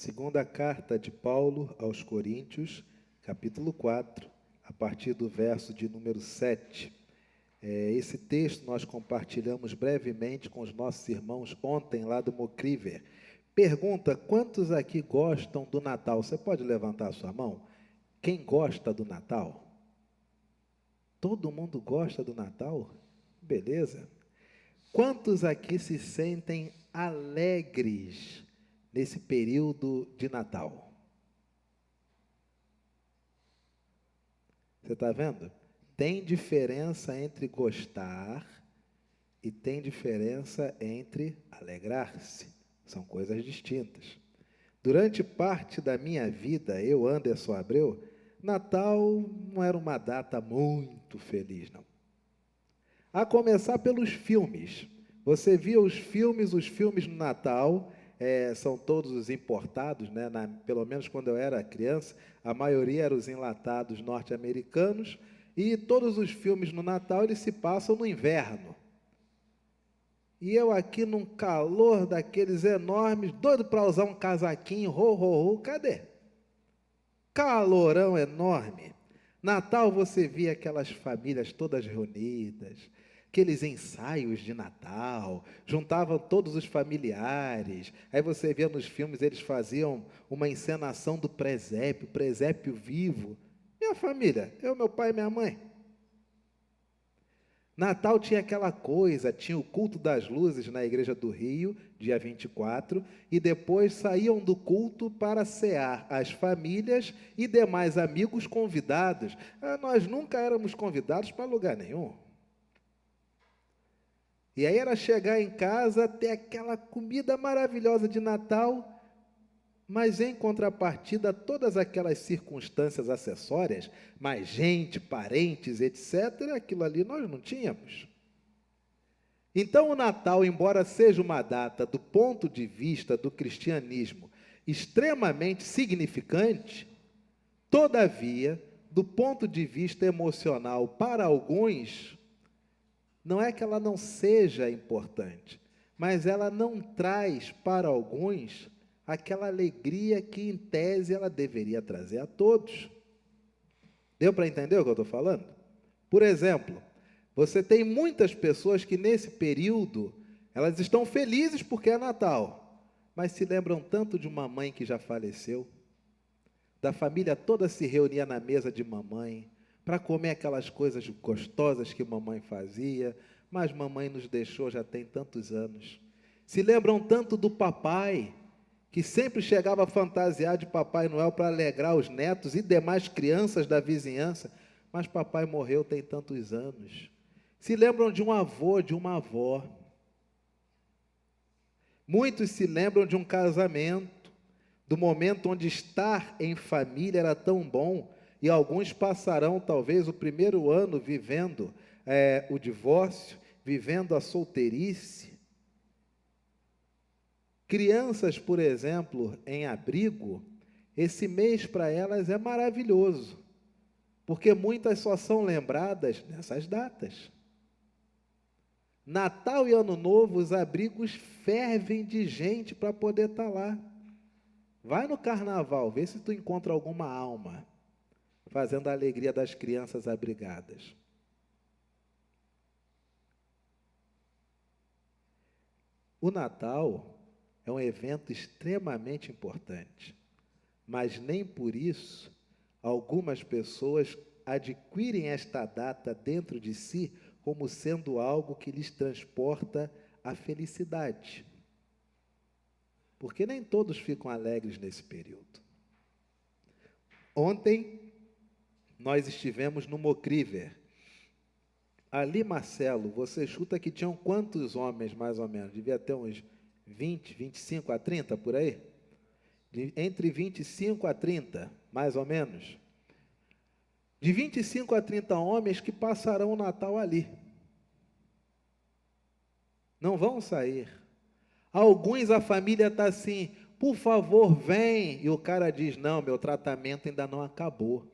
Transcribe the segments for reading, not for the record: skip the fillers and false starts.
Segunda carta de Paulo aos Coríntios, capítulo 4, a partir do verso de número 7. Esse texto nós compartilhamos brevemente com os nossos irmãos ontem lá do Mocriver. Pergunta, quantos aqui gostam do Natal? Você pode levantar a sua mão? Quem gosta do Natal? Todo mundo gosta do Natal? Beleza. Quantos aqui se sentem alegres nesse período de Natal? Você está vendo? Tem diferença entre gostar e tem diferença entre alegrar-se. São coisas distintas. Durante parte da minha vida, eu, Anderson Abreu, Natal não era uma data muito feliz, não. A começar pelos filmes. Você via os filmes no Natal, são todos os importados, né? Pelo menos quando eu era criança, a maioria eram os enlatados norte-americanos, e todos os filmes no Natal eles se passam no inverno. E eu aqui num calor daqueles enormes, doido para usar um casaquinho, cadê? Calorão enorme. Natal você via aquelas famílias todas reunidas, aqueles ensaios de Natal, juntavam todos os familiares. Aí você via nos filmes, eles faziam uma encenação do presépio vivo. Minha família, eu, meu pai e minha mãe. Natal tinha aquela coisa, tinha o culto das luzes na Igreja do Rio, dia 24, e depois saíam do culto para cear as famílias e demais amigos convidados. Nós nunca éramos convidados para lugar nenhum. E aí era chegar em casa, ter aquela comida maravilhosa de Natal, mas em contrapartida, todas aquelas circunstâncias acessórias, mais gente, parentes, etc., aquilo ali nós não tínhamos. Então o Natal, embora seja uma data, do ponto de vista do cristianismo, extremamente significante, todavia, do ponto de vista emocional, para alguns, não é que ela não seja importante, mas ela não traz para alguns aquela alegria que, em tese, ela deveria trazer a todos. Deu para entender o que eu estou falando? Por exemplo, você tem muitas pessoas que, nesse período, elas estão felizes porque é Natal, mas se lembram tanto de uma mãe que já faleceu, da família toda se reunia na mesa de mamãe, para comer aquelas coisas gostosas que mamãe fazia, mas mamãe nos deixou já tem tantos anos. Se lembram tanto do papai, que sempre chegava fantasiado de Papai Noel para alegrar os netos e demais crianças da vizinhança, mas papai morreu tem tantos anos. Se lembram de um avô, de uma avó. Muitos se lembram de um casamento, do momento onde estar em família era tão bom, e alguns passarão talvez o primeiro ano vivendo o divórcio, vivendo a solteirice. Crianças, por exemplo, em abrigo, esse mês para elas é maravilhoso, porque muitas só são lembradas nessas datas. Natal e Ano Novo, os abrigos fervem de gente para poder estar lá. Vai no carnaval, vê se tu encontra alguma alma fazendo a alegria das crianças abrigadas. O Natal é um evento extremamente importante, mas nem por isso algumas pessoas adquirem esta data dentro de si como sendo algo que lhes transporta a felicidade. Porque nem todos ficam alegres nesse período. Ontem nós estivemos no Mocriver. Ali, Marcelo, você chuta que tinham quantos homens, mais ou menos? Devia ter uns 20, 25 a 30, por aí? Entre 25 a 30, mais ou menos. De 25 a 30 homens que passarão o Natal ali. Não vão sair. Alguns a família está assim, por favor, vem. E o cara diz, não, meu tratamento ainda não acabou.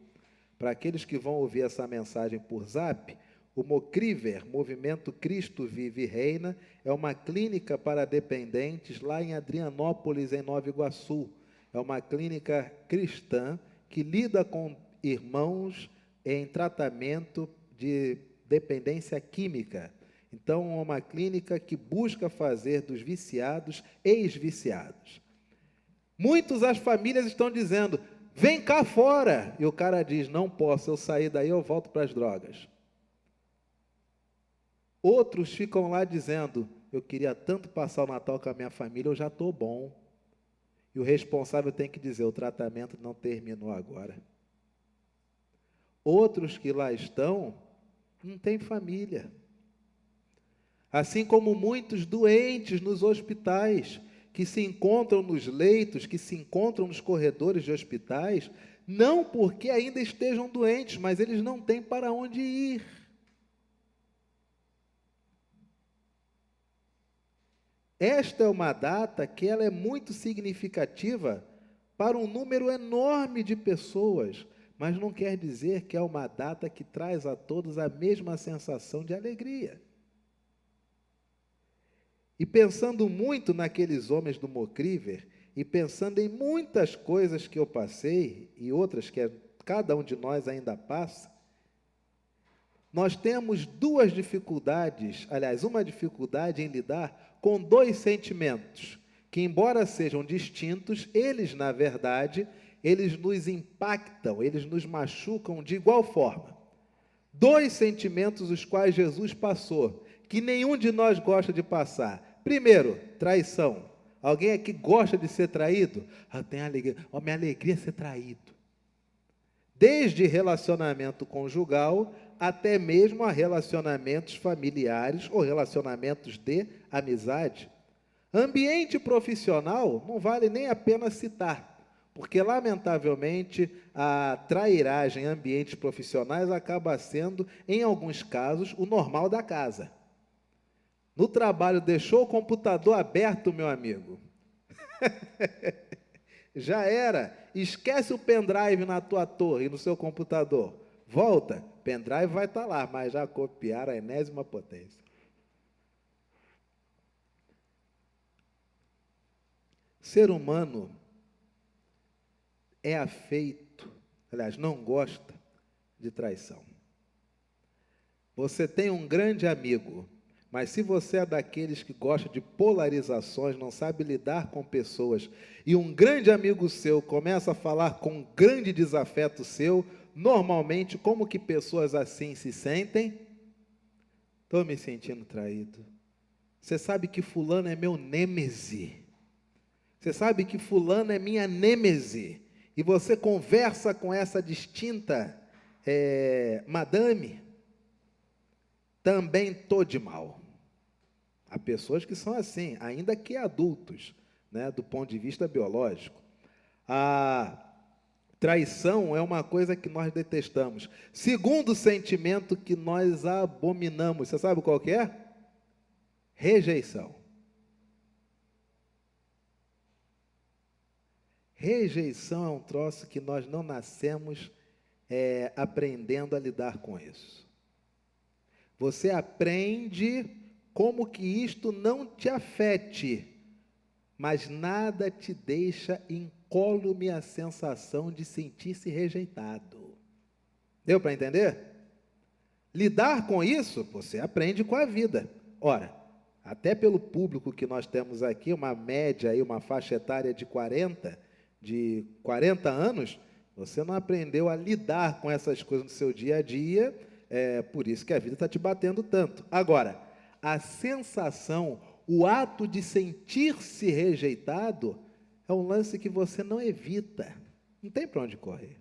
Para aqueles que vão ouvir essa mensagem por zap, o Mocriver, Movimento Cristo Vive e Reina, é uma clínica para dependentes lá em Adrianópolis, em Nova Iguaçu. é uma clínica cristã que lida com irmãos em tratamento de dependência química. Então, é uma clínica que busca fazer dos viciados ex-viciados. Muitas as famílias estão dizendo, vem cá fora. E o cara diz, não posso, eu sair daí, eu volto para as drogas. Outros ficam lá dizendo, eu queria tanto passar o Natal com a minha família, eu já estou bom. E o responsável tem que dizer, o tratamento não terminou agora. Outros que lá estão, não têm família. Assim como muitos doentes nos hospitais, que se encontram nos leitos, que se encontram nos corredores de hospitais, não porque ainda estejam doentes, mas eles não têm para onde ir. Esta é uma data que ela é muito significativa para um número enorme de pessoas, mas não quer dizer que é uma data que traz a todos a mesma sensação de alegria. E pensando muito naqueles homens do Mocríver, e pensando em muitas coisas que eu passei, e outras que cada um de nós ainda passa, nós temos duas dificuldades, aliás, uma dificuldade em lidar com dois sentimentos, que embora sejam distintos, eles, na verdade, eles nos impactam, eles nos machucam de igual forma. Dois sentimentos os quais Jesus passou, que nenhum de nós gosta de passar. Primeiro, traição. Alguém aqui gosta de ser traído? Eu tenho alegria. Minha alegria é ser traído. Desde relacionamento conjugal até mesmo a relacionamentos familiares ou relacionamentos de amizade. Ambiente profissional não vale nem a pena citar, porque, lamentavelmente, a trairagem em ambientes profissionais acaba sendo, em alguns casos, o normal da casa. No trabalho, deixou o computador aberto, meu amigo. Já era. Esquece o pendrive na tua torre, no seu computador. Volta, pendrive vai estar lá, mas já copiaram a enésima potência. Ser humano é afeito, aliás, não gosta de traição. Você tem um grande amigo, mas se você é daqueles que gosta de polarizações, não sabe lidar com pessoas, e um grande amigo seu começa a falar com um grande desafeto seu, normalmente, como que pessoas assim se sentem? Estou me sentindo traído. Você sabe que fulano é meu nêmese. Você sabe que fulano é minha nêmese. E você conversa com essa distinta madame, também estou de mal. Há pessoas que são assim, ainda que adultos, né, do ponto de vista biológico. A traição é uma coisa que nós detestamos. Segundo sentimento que nós abominamos, você sabe qual que é? Rejeição. Rejeição é um troço que nós não nascemos aprendendo a lidar com isso. Você aprende como que isto não te afete, mas nada te deixa incólume a sensação de sentir-se rejeitado. Deu para entender? Lidar com isso, você aprende com a vida. Ora, até pelo público que nós temos aqui, uma média, aí, uma faixa etária de 40 anos, você não aprendeu a lidar com essas coisas no seu dia a dia, por isso que a vida está te batendo tanto. Agora, a sensação, o ato de sentir-se rejeitado, é um lance que você não evita, não tem para onde correr.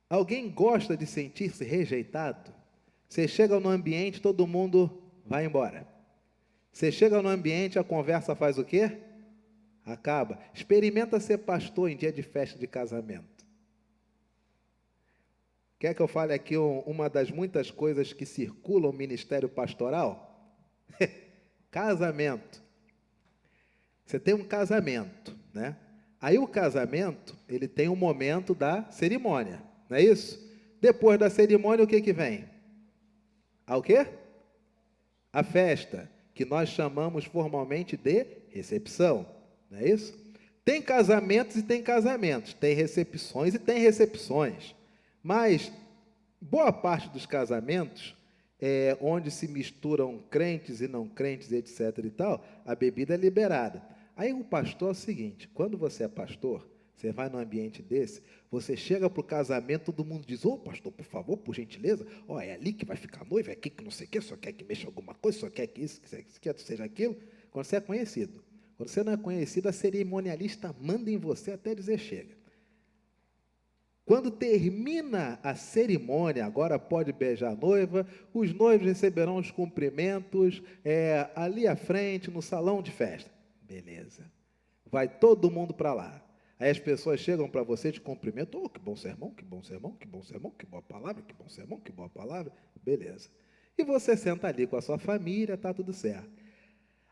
Alguém gosta de sentir-se rejeitado? Você chega no ambiente, todo mundo vai embora. Você chega no ambiente, a conversa faz o quê? Acaba. Experimenta ser pastor em dia de festa de casamento. Quer que eu fale aqui uma das muitas coisas que circulam no ministério pastoral? Casamento. Você tem um casamento, né? Aí o casamento, ele tem um momento da cerimônia, não é isso? Depois da cerimônia, o que que vem? O quê? A festa, que nós chamamos formalmente de recepção. não é isso? Tem casamentos e tem casamentos, tem recepções e tem recepções, mas boa parte dos casamentos, onde se misturam crentes e não crentes, etc. e tal, a bebida é liberada. Aí o pastor é o seguinte, quando você é pastor, você vai num ambiente desse, você chega para o casamento, todo mundo diz, ô pastor, por favor, por gentileza, ó, é ali que vai ficar noiva, é aqui que não sei o quê, só quer que mexa alguma coisa, só quer que isso, que seja aquilo, quando você é conhecido. Quando você não é conhecido, a cerimonialista manda em você até dizer chega. Quando termina a cerimônia, agora pode beijar a noiva, os noivos receberão os cumprimentos ali à frente, no salão de festa. Beleza. Vai todo mundo para lá. Aí as pessoas chegam para você, te cumprimentam, oh, que bom sermão, que bom sermão, que bom sermão, que boa palavra, que bom sermão, que boa palavra. Beleza. E você senta ali com a sua família, está tudo certo.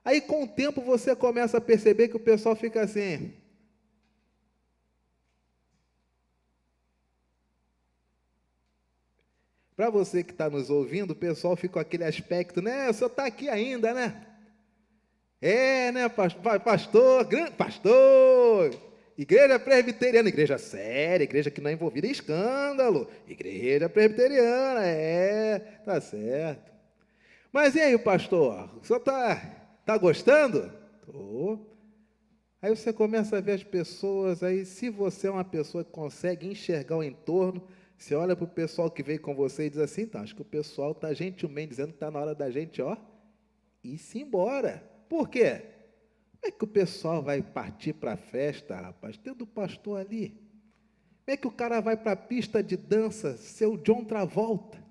Aí com o tempo você começa a perceber que o pessoal fica assim... Para você que está nos ouvindo, o pessoal fica com aquele aspecto, né? O senhor está aqui ainda, né? Né, pastor, igreja presbiteriana, igreja séria, igreja que não é envolvida em escândalo, igreja presbiteriana, tá certo. Mas e aí, pastor, o senhor tá gostando? Tô. Aí você começa a ver as pessoas, aí se você é uma pessoa que consegue enxergar o entorno, você olha para o pessoal que veio com você e diz assim, então, acho que o pessoal está gentilmente dizendo que está na hora da gente, ir-se embora. Por quê? Como é que o pessoal vai partir para a festa, rapaz, tendo o pastor ali? Como é que o cara vai para a pista de dança, seu John Travolta?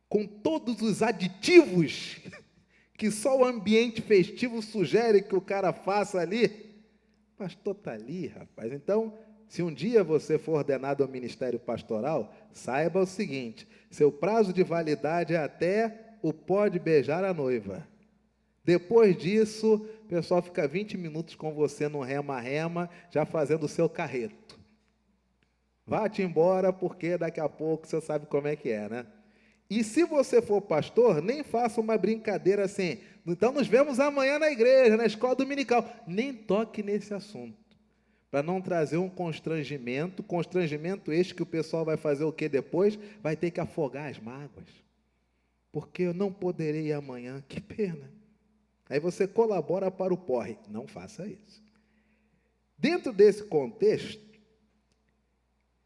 Com todos os aditivos que só o ambiente festivo sugere que o cara faça ali. O pastor está ali, rapaz. Então, se um dia você for ordenado ao ministério pastoral, saiba o seguinte, seu prazo de validade é até o pode beijar a noiva. Depois disso, o pessoal fica 20 minutos com você no rema-rema, já fazendo o seu carreto. Vá-te embora, porque daqui a pouco você sabe como é que é, né? E se você for pastor, nem faça uma brincadeira assim, então nos vemos amanhã na igreja, na escola dominical. Nem toque nesse assunto, para não trazer um constrangimento este que o pessoal vai fazer o quê depois? Vai ter que afogar as mágoas. Porque eu não poderei ir amanhã, que pena. Aí você colabora para o porre. Não faça isso. Dentro desse contexto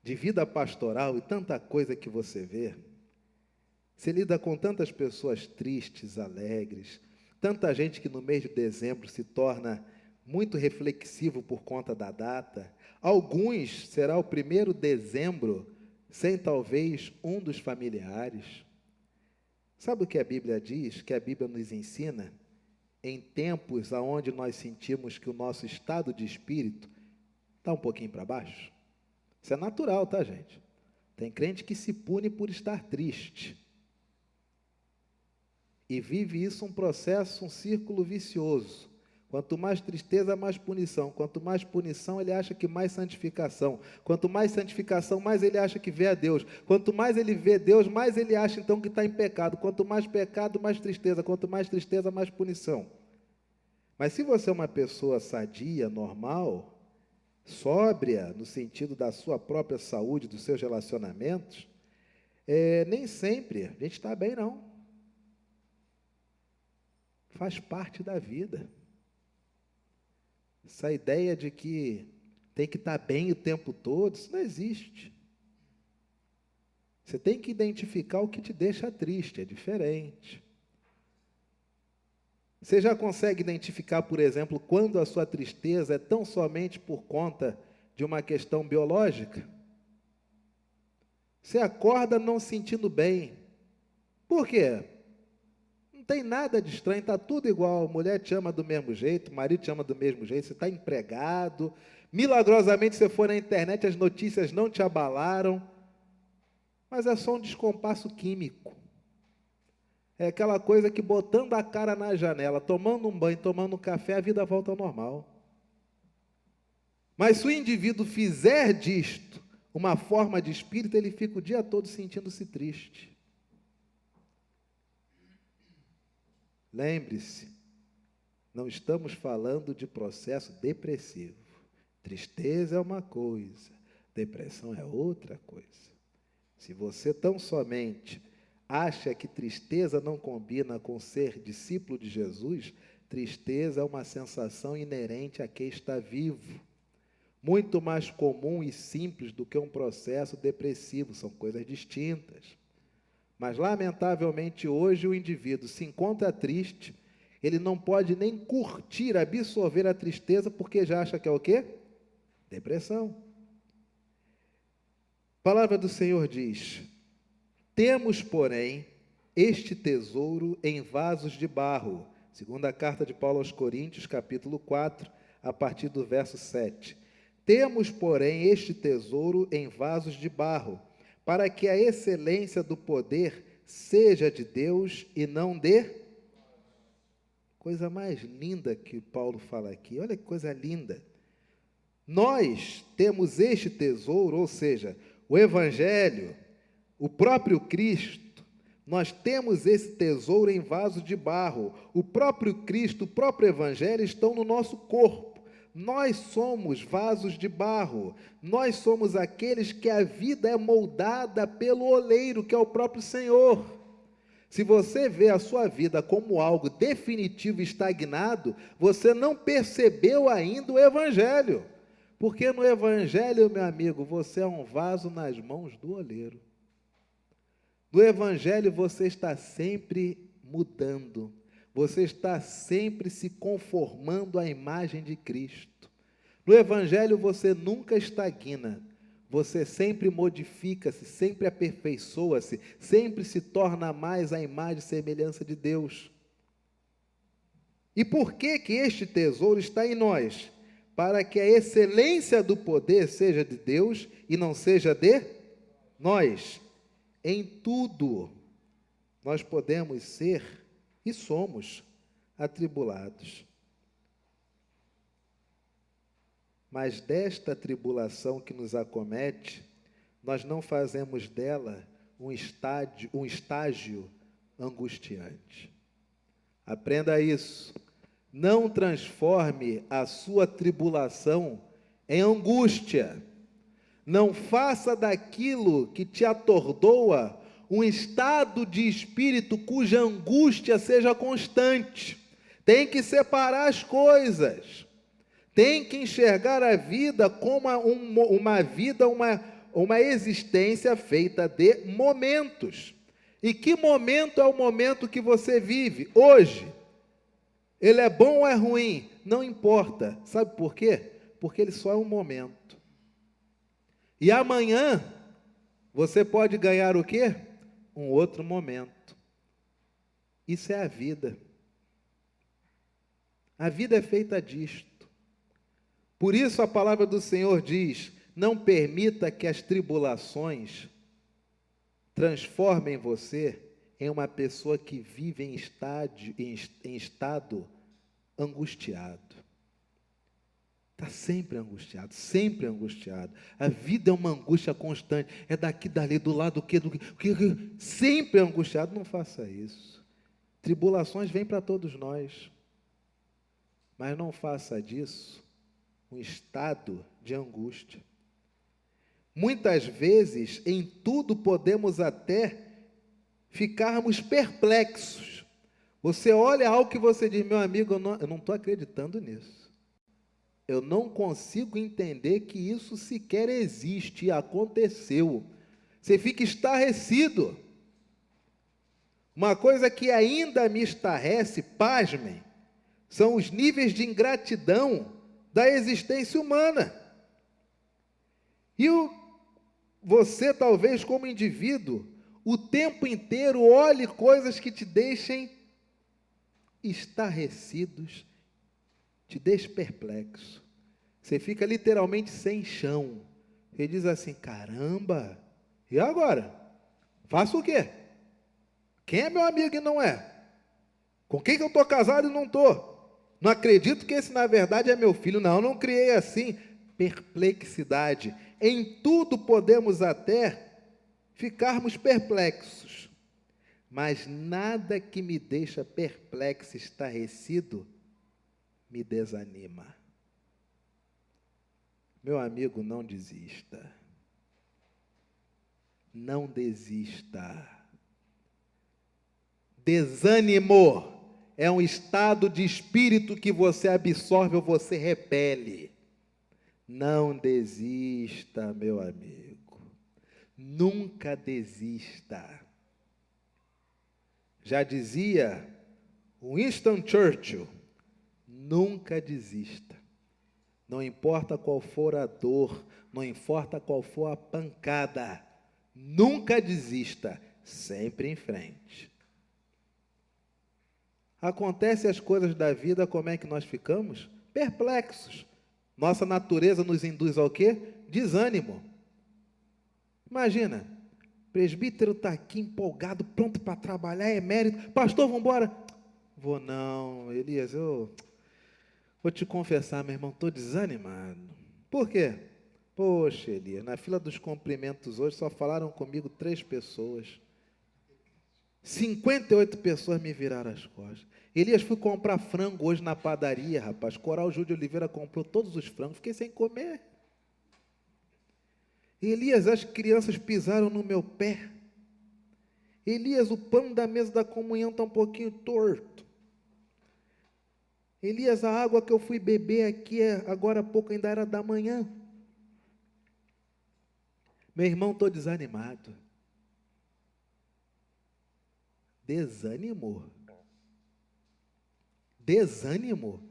de vida pastoral e tanta coisa que você vê, você lida com tantas pessoas tristes, alegres, tanta gente que no mês de dezembro se torna muito reflexivo por conta da data. Alguns será o 1º de dezembro sem talvez um dos familiares. Sabe o que a Bíblia diz? Que a Bíblia nos ensina? Em tempos onde nós sentimos que o nosso estado de espírito está um pouquinho para baixo. Isso é natural, tá, gente? Tem crente que se pune por estar triste. E vive isso um processo, um círculo vicioso. Quanto mais tristeza, mais punição. Quanto mais punição, ele acha que mais santificação. Quanto mais santificação, mais ele acha que vê a Deus. Quanto mais ele vê Deus, mais ele acha então que está em pecado. Quanto mais pecado, mais tristeza. Quanto mais tristeza, mais punição. Mas se você é uma pessoa sadia, normal, sóbria, no sentido da sua própria saúde, dos seus relacionamentos, nem sempre a gente está bem, não. Faz parte da vida. Essa ideia de que tem que estar bem o tempo todo, isso não existe. Você tem que identificar o que te deixa triste, é diferente. Você já consegue identificar, por exemplo, quando a sua tristeza é tão somente por conta de uma questão biológica? Você acorda não se sentindo bem. Por quê? Não tem nada de estranho, está tudo igual. Mulher te ama do mesmo jeito, marido te ama do mesmo jeito, você está empregado. Milagrosamente, você foi na internet, as notícias não te abalaram. Mas é só um descompasso químico. É aquela coisa que botando a cara na janela, tomando um banho, tomando um café, a vida volta ao normal. Mas se o indivíduo fizer disto uma forma de espírito, ele fica o dia todo sentindo-se triste. Lembre-se, Não estamos falando de processo depressivo. Tristeza é uma coisa, depressão é outra coisa. Se você tão somente acha que tristeza não combina com ser discípulo de Jesus, tristeza é uma sensação inerente a quem está vivo. Muito mais comum e simples do que um processo depressivo, são coisas distintas. Mas, lamentavelmente, hoje o indivíduo se encontra triste, ele não pode nem curtir, absorver a tristeza, porque já acha que é o quê? Depressão. A palavra do Senhor diz: temos, porém, este tesouro em vasos de barro. Segunda carta de Paulo aos Coríntios, capítulo 4, a partir do verso 7. Temos, porém, este tesouro em vasos de barro, para que a excelência do poder seja de Deus e não de... Coisa mais linda que Paulo fala aqui, olha que coisa linda. Nós temos este tesouro, ou seja, o Evangelho, o próprio Cristo, nós temos esse tesouro em vaso de barro. O próprio Cristo, o próprio Evangelho estão no nosso corpo. Nós somos vasos de barro, nós somos aqueles que a vida é moldada pelo oleiro, que é o próprio Senhor. Se você vê a sua vida como algo definitivo e estagnado, você não percebeu ainda o Evangelho. Porque no Evangelho, meu amigo, você é um vaso nas mãos do oleiro. No Evangelho você está sempre mudando. Você está sempre se conformando à imagem de Cristo. No Evangelho você nunca estagna. Você sempre modifica-se, sempre aperfeiçoa-se, sempre se torna mais a imagem e semelhança de Deus. E por que que este tesouro está em nós? Para que a excelência do poder seja de Deus e não seja de nós. Em tudo nós podemos ser e somos atribulados. Mas desta tribulação que nos acomete, nós não fazemos dela um estágio angustiante. Aprenda isso. Não transforme a sua tribulação em angústia. Não faça daquilo que te atordoa um estado de espírito cuja angústia seja constante. Tem que separar as coisas. Tem que enxergar a vida como uma existência feita de momentos. E que momento é o momento que você vive? Hoje. Ele é bom ou é ruim? Não importa. Sabe por quê? Porque ele só é um momento. E amanhã, você pode ganhar o quê? Um outro momento. Isso é a vida. A vida é feita disto. Por isso a palavra do Senhor diz: não permita que as tribulações transformem você em uma pessoa que vive em estado angustiado. Está sempre angustiado, sempre angustiado. A vida é uma angústia constante. É daqui, dali, do lado, do que, sempre angustiado. Não faça isso. Tribulações vêm para todos nós. Mas não faça disso um estado de angústia. Muitas vezes, em tudo podemos até ficarmos perplexos. Você olha algo que você diz: meu amigo, eu não estou acreditando nisso. Eu não consigo entender que isso sequer existe e aconteceu. Você fica estarrecido. Uma coisa que ainda me estarrece, pasmem, são os níveis de ingratidão da existência humana. E você, talvez, como indivíduo, o tempo inteiro olhe coisas que te deixem estarrecidos, te deixa perplexo. Você fica literalmente sem chão. Ele diz assim: caramba, e agora? Faço o quê? Quem é meu amigo e não é? Com quem que eu estou casado e não estou? Não acredito que esse, na verdade, é meu filho. Não, não criei assim. Perplexidade. Em tudo podemos até ficarmos perplexos. Mas nada que me deixa perplexo, estarrecido, me desanima. Meu amigo, não desista. Não desista. Desânimo é um estado de espírito que você absorve ou você repele. Não desista, meu amigo. Nunca desista. Já dizia Winston Churchill, nunca desista. Não importa qual for a dor, não importa qual for a pancada, nunca desista, sempre em frente. Acontecem as coisas da vida, como é que nós ficamos? Perplexos. Nossa natureza nos induz ao quê? Desânimo. Imagina, o presbítero está aqui empolgado, pronto para trabalhar, emérito. Pastor, vamos embora. Vou não, Elias, eu vou te confessar, meu irmão, estou desanimado. Por quê? Poxa, Elias, na fila dos cumprimentos hoje só falaram comigo 3 pessoas. 58 pessoas me viraram as costas. Elias, fui comprar frango hoje na padaria, rapaz. Coral Júlio de Oliveira comprou todos os frangos, fiquei sem comer. Elias, as crianças pisaram no meu pé. Elias, o pano da mesa da comunhão está um pouquinho torto. Elias, a água que eu fui beber aqui agora há pouco ainda era da manhã. Meu irmão, estou desanimado. Desânimo. Desânimo.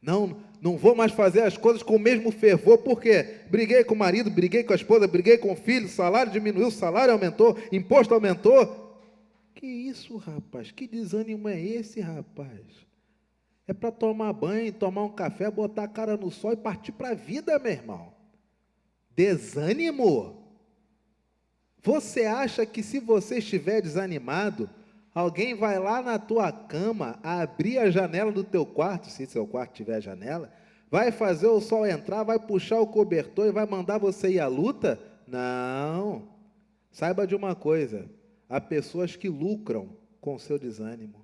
Não vou mais fazer as coisas com o mesmo fervor, porque briguei com o marido, briguei com a esposa, briguei com o filho, salário diminuiu, salário aumentou, imposto aumentou. Que isso, rapaz? Que desânimo é esse, rapaz? É para tomar banho, tomar um café, botar a cara no sol e partir para a vida, meu irmão. Desânimo? Você acha que se você estiver desanimado, alguém vai lá na tua cama, abrir a janela do teu quarto, se seu quarto tiver janela, vai fazer o sol entrar, vai puxar o cobertor e vai mandar você ir à luta? Não. Saiba de uma coisa, há pessoas que lucram com o seu desânimo.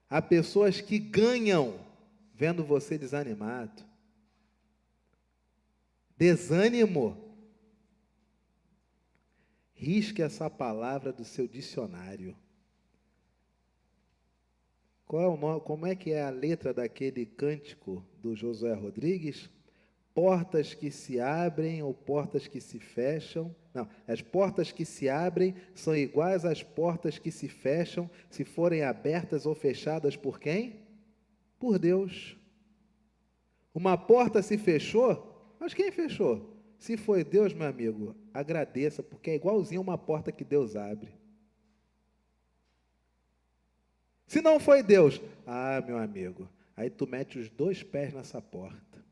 Há pessoas que ganham vendo você desanimado. Desânimo. Risque essa palavra do seu dicionário. Qual é o nome, como é que é a letra daquele cântico do Josué Rodrigues? Portas que se abrem ou portas que se fecham. Não, as portas que se abrem são iguais às portas que se fecham, se forem abertas ou fechadas por quem? Por Deus. Uma porta se fechou, mas quem fechou? Se foi Deus, meu amigo, agradeça, porque é igualzinho uma porta que Deus abre. Se não foi Deus, meu amigo, aí tu mete os 2 pés nessa porta.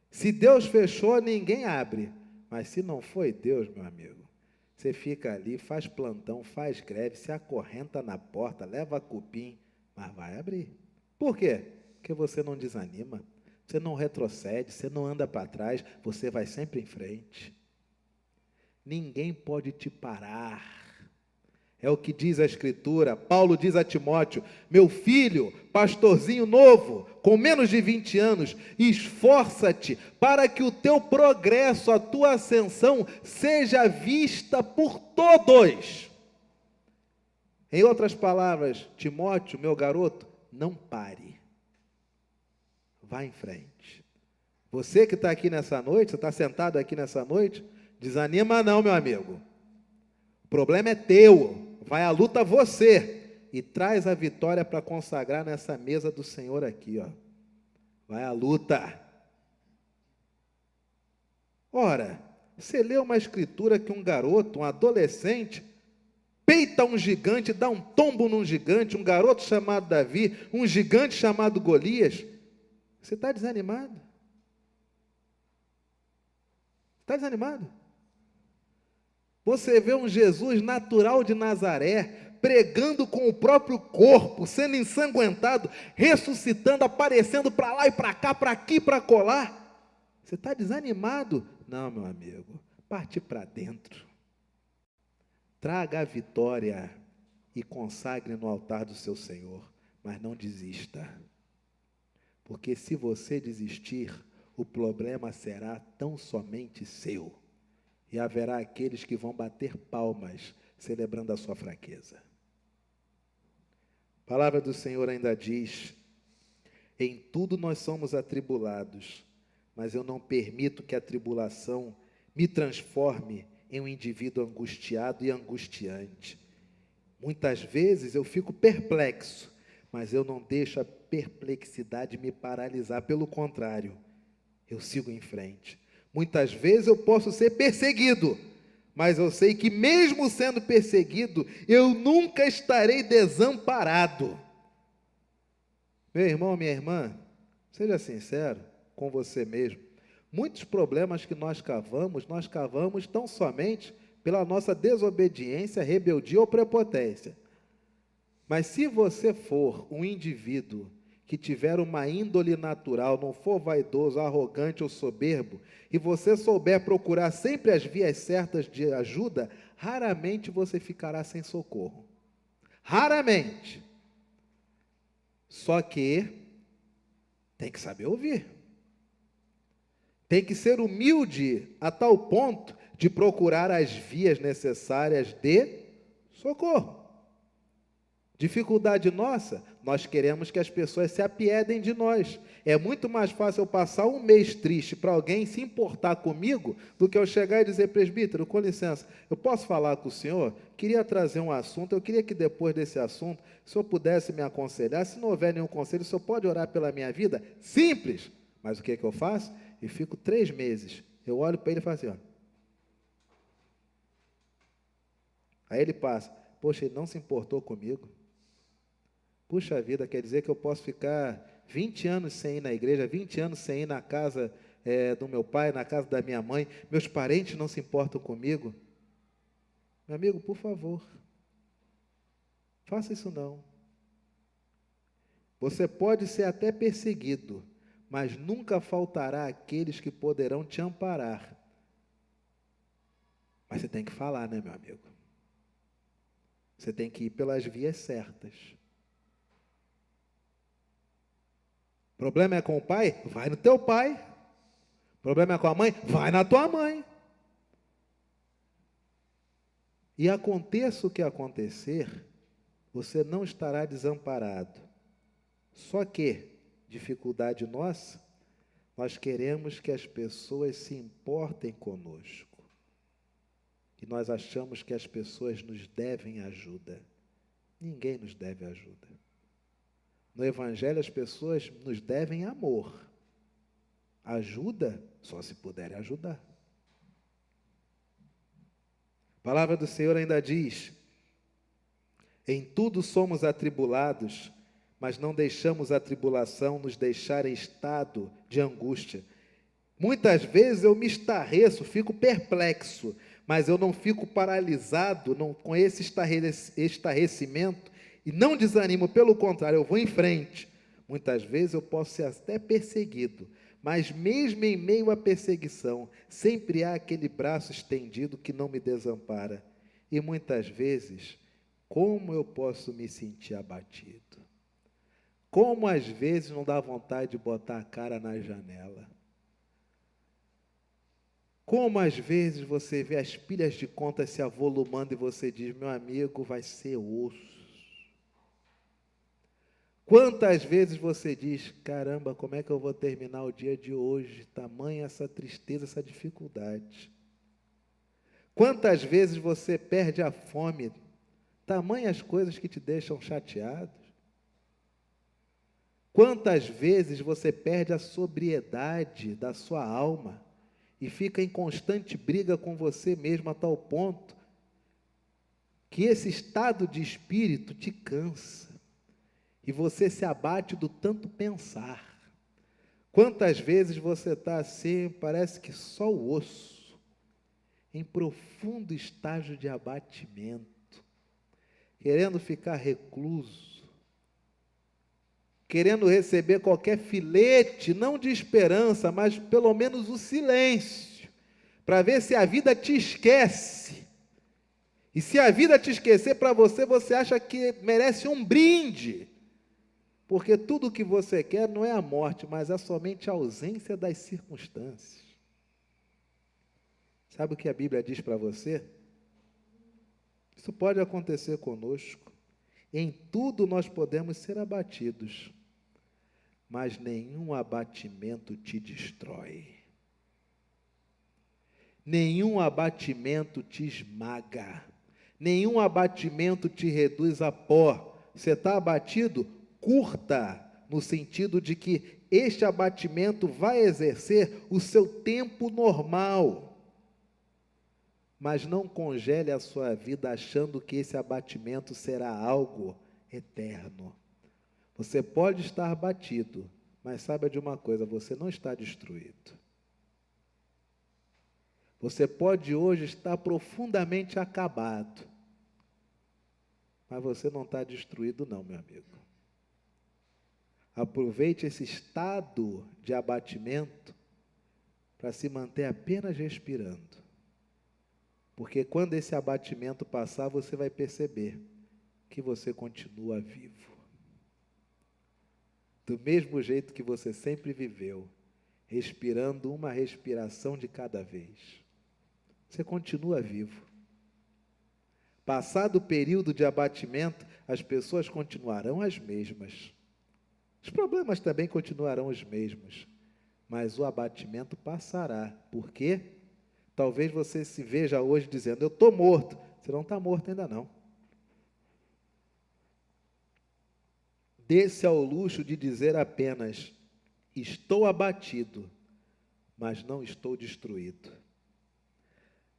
Se Deus fechou, ninguém abre. Mas se não foi Deus, meu amigo, você fica ali, faz plantão, faz greve, se acorrenta na porta, leva cupim, mas vai abrir. Por quê? Porque você não desanima, você não retrocede, você não anda para trás, você vai sempre em frente. Ninguém pode te parar. É o que diz a Escritura. Paulo diz a Timóteo: meu filho, pastorzinho novo, com menos de 20 anos, esforça-te para que o teu progresso, a tua ascensão, seja vista por todos. Em outras palavras, Timóteo, meu garoto, não pare. Vá em frente. Você que está aqui nessa noite, você está sentado aqui nessa noite, desanima não, meu amigo. O problema é teu. Vai à luta você e traz a vitória para consagrar nessa mesa do Senhor aqui, ó. Vai à luta. Ora, você lê uma escritura que um garoto, um adolescente, peita um gigante, dá um tombo num gigante, um garoto chamado Davi, um gigante chamado Golias. Você está desanimado? Está desanimado? Você vê um Jesus natural de Nazaré, pregando com o próprio corpo, sendo ensanguentado, ressuscitando, aparecendo para lá e para cá, para aqui e para colar. Você está desanimado? Não, meu amigo, parte para dentro. Traga a vitória e consagre no altar do seu Senhor. mas não desista. Porque se você desistir, o problema será tão somente seu. E haverá aqueles que vão bater palmas, celebrando a sua fraqueza. A palavra do Senhor ainda diz: em tudo nós somos atribulados, mas eu não permito que a tribulação me transforme em um indivíduo angustiado e angustiante. Muitas vezes eu fico perplexo, mas eu não deixo a perplexidade me paralisar. Pelo contrário, eu sigo em frente. Muitas vezes eu posso ser perseguido, mas eu sei que mesmo sendo perseguido, eu nunca estarei desamparado. Meu irmão, minha irmã, seja sincero com você mesmo. Muitos problemas que nós cavamos tão somente pela nossa desobediência, rebeldia ou prepotência. Mas se você for um indivíduo que tiver uma índole natural, não for vaidoso, arrogante ou soberbo, e você souber procurar sempre as vias certas de ajuda, raramente você ficará sem socorro. Raramente. Só que tem que saber ouvir. Tem que ser humilde a tal ponto de procurar as vias necessárias de socorro. Dificuldade nossa, nós queremos que as pessoas se apiedem de nós. É muito mais fácil eu passar um mês triste para alguém se importar comigo do que eu chegar e dizer: presbítero, com licença, eu posso falar com o senhor? Queria trazer um assunto, eu queria que depois desse assunto, o senhor pudesse me aconselhar. Se não houver nenhum conselho, o senhor pode orar pela minha vida? Simples! Mas o que eu faço? E fico 3 meses. Eu olho para ele e falo assim, ó. Aí ele passa: poxa, ele não se importou comigo. Puxa vida, quer dizer que eu posso ficar 20 anos sem ir na igreja, 20 anos sem ir na casa do meu pai, na casa da minha mãe, meus parentes não se importam comigo? Meu amigo, por favor, faça isso não. Você pode ser até perseguido, mas nunca faltará aqueles que poderão te amparar. Mas você tem que falar, né, meu amigo? Você tem que ir pelas vias certas. Problema é com o pai? Vai no teu pai. Problema é com a mãe? Vai na tua mãe. E aconteça o que acontecer, você não estará desamparado. Só que, dificuldade nossa, nós queremos que as pessoas se importem conosco. E nós achamos que as pessoas nos devem ajuda. Ninguém nos deve ajuda. No Evangelho, as pessoas nos devem amor. Ajuda, só se puderem ajudar. A palavra do Senhor ainda diz: em tudo somos atribulados, mas não deixamos a tribulação nos deixar em estado de angústia. Muitas vezes eu me estarreço, fico perplexo, mas eu não fico paralisado com esse estarrecimento e não desanimo, pelo contrário, eu vou em frente. Muitas vezes eu posso ser até perseguido, mas mesmo em meio à perseguição, sempre há aquele braço estendido que não me desampara. E muitas vezes, como eu posso me sentir abatido? Como às vezes não dá vontade de botar a cara na janela? Como às vezes você vê as pilhas de contas se avolumando e você diz: meu amigo, vai ser osso. Quantas vezes você diz: caramba, como é que eu vou terminar o dia de hoje? Tamanha essa tristeza, essa dificuldade. Quantas vezes você perde a fome? Tamanhas coisas que te deixam chateado. Quantas vezes você perde a sobriedade da sua alma e fica em constante briga com você mesmo a tal ponto que esse estado de espírito te cansa e você se abate do tanto pensar. Quantas vezes você está assim, parece que só o osso, em profundo estágio de abatimento, querendo ficar recluso, querendo receber qualquer filete, não de esperança, mas pelo menos o silêncio, para ver se a vida te esquece. E se a vida te esquecer para você, você acha que merece um brinde. Porque tudo o que você quer não é a morte, mas é somente a ausência das circunstâncias. Sabe o que a Bíblia diz para você? Isso pode acontecer conosco. Em tudo nós podemos ser abatidos, mas nenhum abatimento te destrói. Nenhum abatimento te esmaga. Nenhum abatimento te reduz a pó. Você está abatido? Curta, no sentido de que este abatimento vai exercer o seu tempo normal. Mas não congele a sua vida achando que esse abatimento será algo eterno. Você pode estar abatido, mas saiba de uma coisa, você não está destruído. Você pode hoje estar profundamente acabado, mas você não está destruído não, meu amigo. Aproveite esse estado de abatimento para se manter apenas respirando. Porque quando esse abatimento passar, você vai perceber que você continua vivo. Do mesmo jeito que você sempre viveu, respirando uma respiração de cada vez. Você continua vivo. Passado o período de abatimento, as pessoas continuarão as mesmas. Os problemas também continuarão os mesmos. Mas o abatimento passará. Por quê? Talvez você se veja hoje dizendo, eu estou morto. Você não está morto ainda não. Dê-se ao luxo de dizer apenas, estou abatido, mas não estou destruído.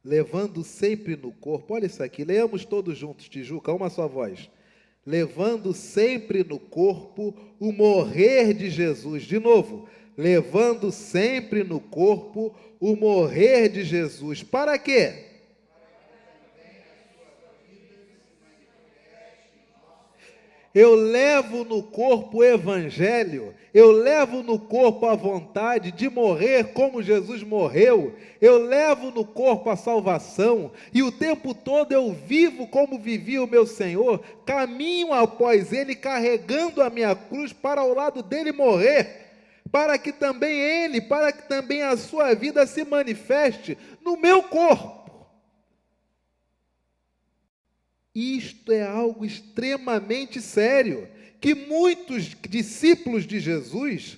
Levando sempre no corpo, olha isso aqui, leamos todos juntos, Tijuca, uma só voz. Levando sempre no corpo o morrer de Jesus. De novo, levando sempre no corpo o morrer de Jesus. Para quê? Eu levo no corpo o evangelho, eu levo no corpo a vontade de morrer como Jesus morreu, eu levo no corpo a salvação, e o tempo todo eu vivo como vivia o meu Senhor, caminho após Ele, carregando a minha cruz para ao lado dele morrer, para que também a sua vida se manifeste no meu corpo. Isto é algo extremamente sério, que muitos discípulos de Jesus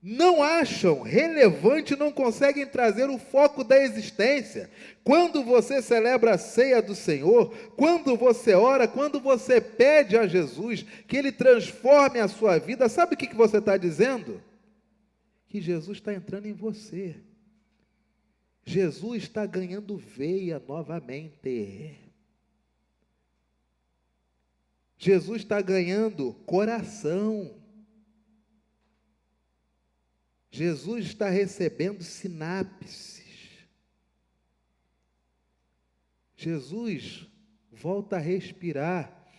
não acham relevante, não conseguem trazer o foco da existência. Quando você celebra a ceia do Senhor, quando você ora, quando você pede a Jesus que Ele transforme a sua vida, sabe o que você está dizendo? Que Jesus está entrando em você. Jesus está ganhando veia novamente. Jesus está ganhando coração. Jesus está recebendo sinapses. Jesus volta a respirar,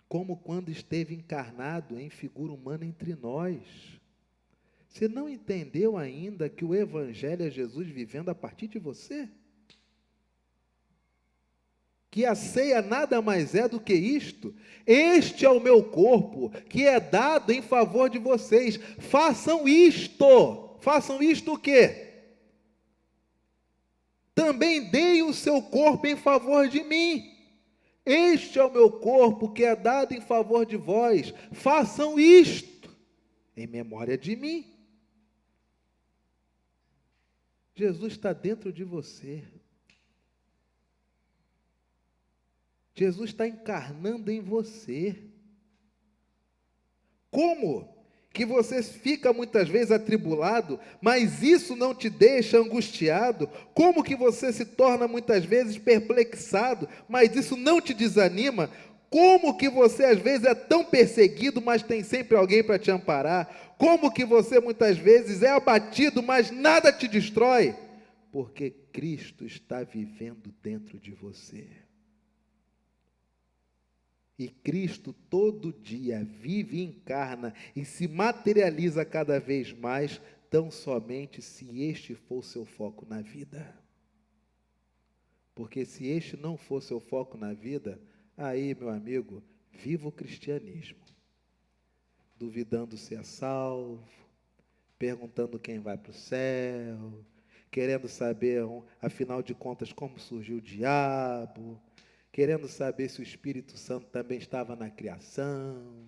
como quando esteve encarnado em figura humana entre nós. Você não entendeu ainda que o Evangelho é Jesus vivendo a partir de você? Que a ceia nada mais é do que isto. Este é o meu corpo, que é dado em favor de vocês. Façam isto. Façam isto o quê? Também deem o seu corpo em favor de mim. Este é o meu corpo, que é dado em favor de vós. Façam isto em memória de mim. Jesus está dentro de você. Jesus está encarnando em você. Como que você fica muitas vezes atribulado, mas isso não te deixa angustiado? Como que você se torna muitas vezes perplexado, mas isso não te desanima? Como que você às vezes é tão perseguido, mas tem sempre alguém para te amparar? Como que você muitas vezes é abatido, mas nada te destrói? Porque Cristo está vivendo dentro de você. E Cristo todo dia vive e encarna e se materializa cada vez mais, tão somente se este for seu foco na vida. Porque se este não for seu foco na vida, aí, meu amigo, viva o cristianismo. duvidando se é salvo, perguntando quem vai para o céu, querendo saber, afinal de contas, como surgiu o diabo, querendo saber se o Espírito Santo também estava na criação,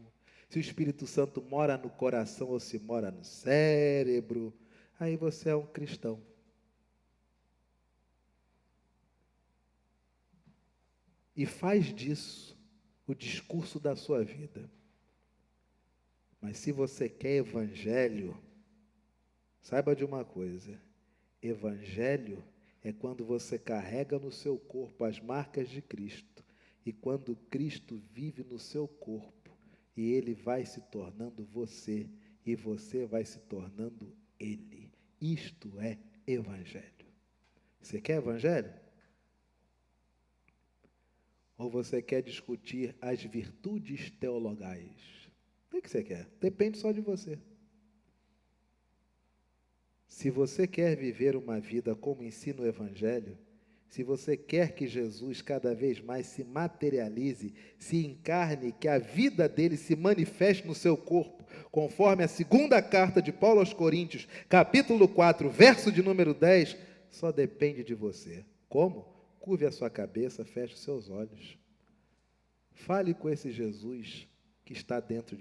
se o Espírito Santo mora no coração ou se mora no cérebro. Aí você é um cristão. E faz disso o discurso da sua vida. Mas se você quer evangelho, saiba de uma coisa: evangelho é quando você carrega no seu corpo as marcas de Cristo, e quando Cristo vive no seu corpo, e Ele vai se tornando você, e você vai se tornando Ele. Isto é evangelho. Você quer evangelho? Ou você quer discutir as virtudes teologais? O que você quer? Depende só de você. Se você quer viver uma vida como ensina o Evangelho, se você quer que Jesus cada vez mais se materialize, se encarne, que a vida dele se manifeste no seu corpo, conforme a segunda carta de Paulo aos Coríntios, capítulo 4, verso de número 10, só depende de você. Como? Curve a sua cabeça, feche os seus olhos. Fale com esse Jesus que está dentro de